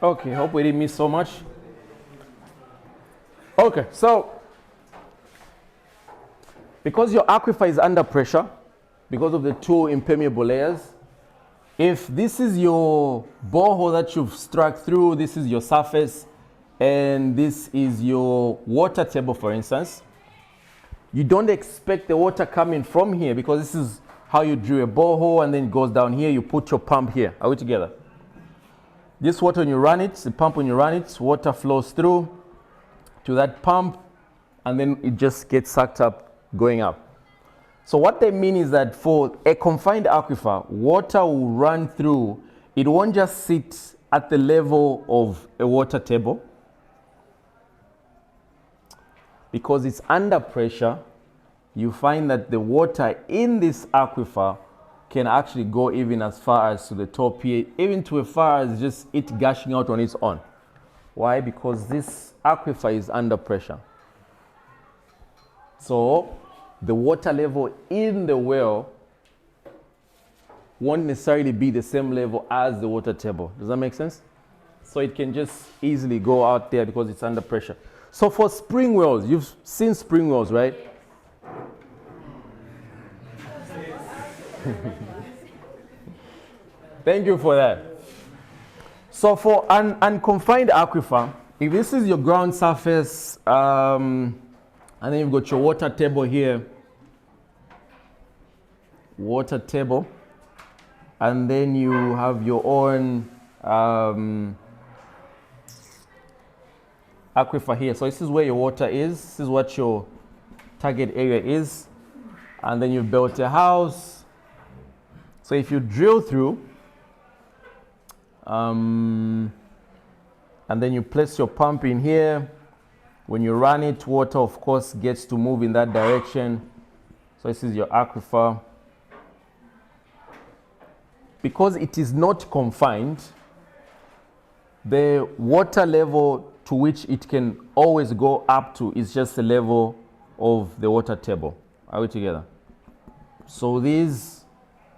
Okay, hope we didn't miss so much. Okay, so because your aquifer is under pressure, because of the two impermeable layers, if this is your borehole that you've struck through, this is your surface, and this is your water table, for instance, you don't expect the water coming from here because this is how you drill a borehole and then it goes down here, you put your pump here. Are we together? This water, when you run it, the pump when you run it, water flows through to that pump and then it just gets sucked up, going up. So what they mean is that for a confined aquifer, water will run through, it won't just sit at the level of a water table because it's under pressure. You find that the water in this aquifer can actually go even as far as to the top here, even to as far as just it gushing out on its own. Why? Because this aquifer is under pressure. So the water level in the well won't necessarily be the same level as the water table. Does that make sense? So it can just easily go out there because it's under pressure. So for spring wells, you've seen spring wells, right? Thank you for that. So for an unconfined aquifer, if this is your ground surface, and then you've got your water table here, water table, and then you have your own aquifer here. So this is where your water is, this is what your target area is, and then you've built a house. So if you drill through, and then you place your pump in here, when you run it, water of course gets to move in that direction. So this is your aquifer. Because it is not confined, the water level to which it can always go up to is just the level of the water table. Are we together? So these,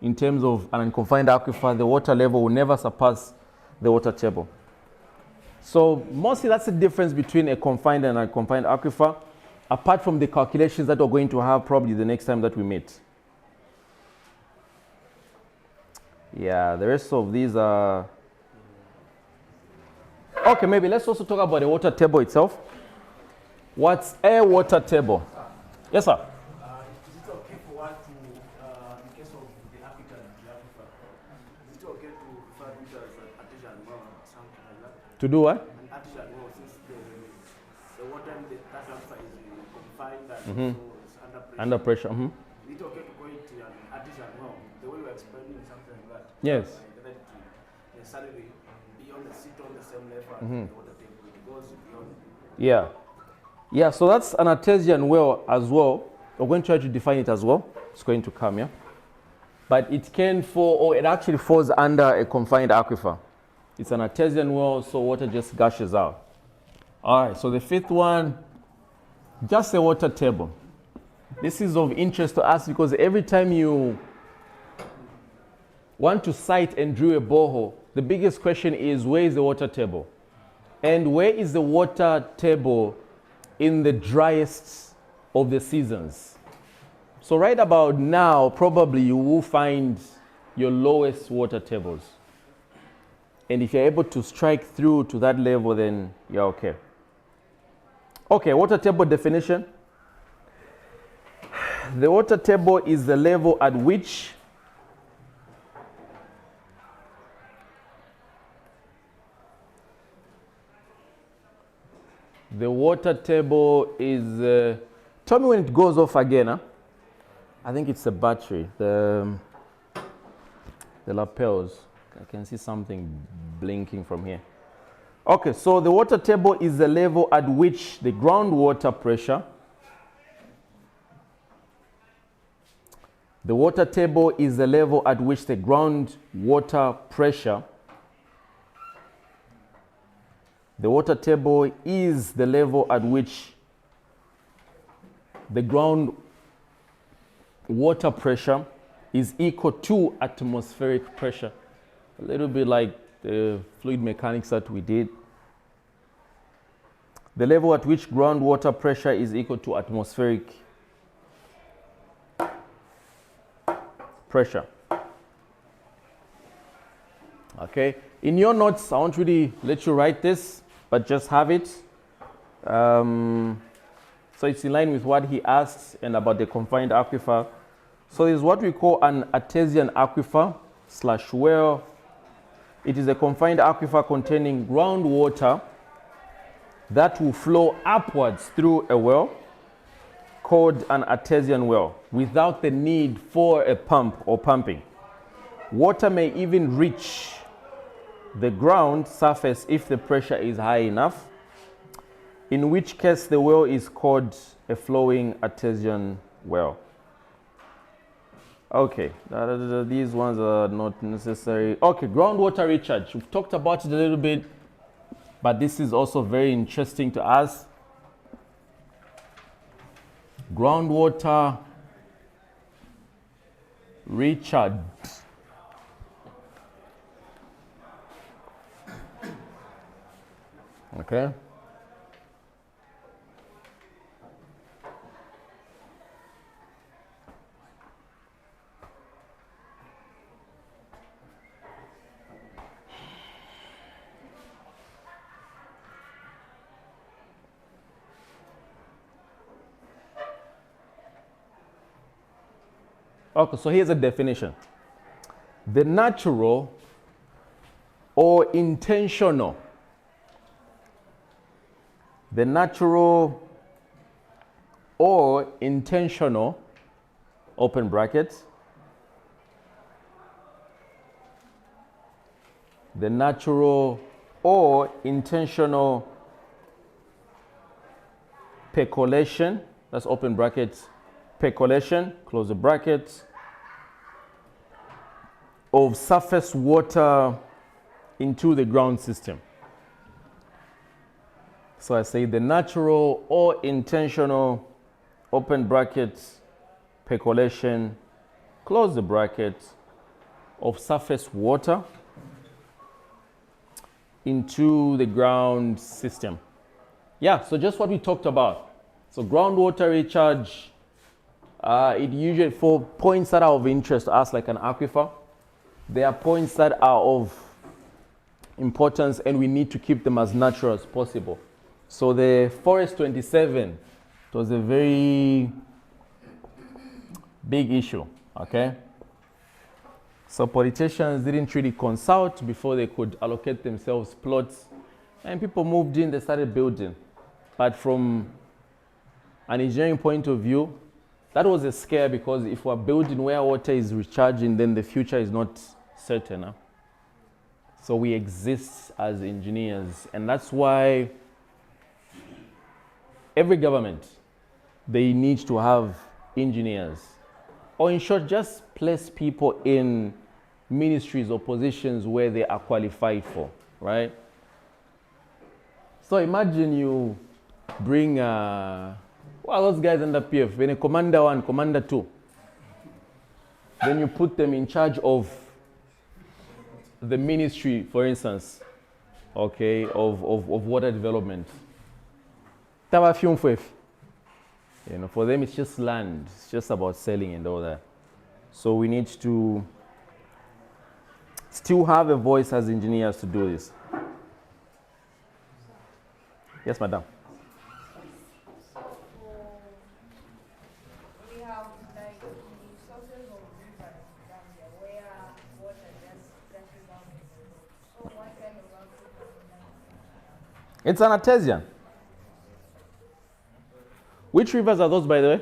in terms of an unconfined aquifer, the water level will never surpass the water table. So mostly that's the difference between a confined and unconfined aquifer, apart from the calculations that we're going to have probably the next time that we meet. Yeah, the rest of these are... Okay, maybe let's also talk about the water table itself. What's a water table? Yes, sir? Is it okay for one to, in case of the applicant, the aquifer, is it okay to refer to it as an artesian well or something like that? To do what? An artesian well, since the water in that aquifer is confined and so it's under pressure. Under pressure. Is it okay to call it an artesian well? The way we're explaining something like that. Yes. That to necessarily be on the seat on the same level as the water table. It goes beyond. Yeah. Yeah, so that's an artesian well as well. We're going to try to define it as well. It's going to come, yeah? But it can fall, or it actually falls under a confined aquifer. It's an artesian well, so water just gushes out. All right, so the fifth one, just a water table. This is of interest to us because every time you want to site and drill a borehole, the biggest question is, where is the water table? And where is the water table in the driest of the seasons? So right about now, probably you will find your lowest water tables. And if you're able to strike through to that level, then you're okay. Okay, water table definition. The water table is the level at which the water table is, tell me when it goes off again. Huh? I think it's the battery, the lapels. I can see something blinking from here. Okay, so the water table is the level at which the groundwater pressure, the water table is the level at which the groundwater pressure, the water table is the level at which the ground water pressure is equal to atmospheric pressure. A little bit like the fluid mechanics that we did. The level at which groundwater pressure is equal to atmospheric pressure. Okay, in your notes, I won't really let you write this, but just have it. So it's in line with what he asked and about the confined aquifer. So there's what we call an artesian aquifer / well. It is a confined aquifer containing groundwater that will flow upwards through a well called an artesian well without the need for a pump or pumping. Water may even reach the ground surface if the pressure is high enough, in which case the well is called a flowing artesian well. Okay, these ones are not necessary. Okay, groundwater recharge. We've talked about it a little bit, but this is also very interesting to us. Groundwater recharge. Okay. Okay, so here's a definition. The natural or intentional, the natural or intentional, open brackets, the natural or intentional percolation, that's open brackets, percolation, close the brackets, of surface water into the ground system. So I say the natural or intentional, open brackets, percolation, close the brackets, of surface water into the ground system. Yeah, so just what we talked about. So groundwater recharge, it usually, for points that are of interest to us, like an aquifer, there are points that are of importance and we need to keep them as natural as possible. So the Forest 27, it was a very big issue, okay? So politicians didn't really consult before they could allocate themselves plots, and people moved in, they started building. But from an engineering point of view, that was a scare, because if we're building where water is recharging, then the future is not certain. Huh? So we exist as engineers, and that's why every government, they need to have engineers, or in short, just place people in ministries or positions where they are qualified for, right? So imagine you bring, well, those guys under PF, when a commander 1, commander 2, then you put them in charge of the ministry, for instance, okay, of water development. You know, for them it's just land, it's just about selling and all that. So we need to still have a voice as engineers to do this. Yes, madam. We have like the sources of rivers down there where water just flushes out. So what kind of aquifer is that? It's an artesian. Which rivers are those, by the way?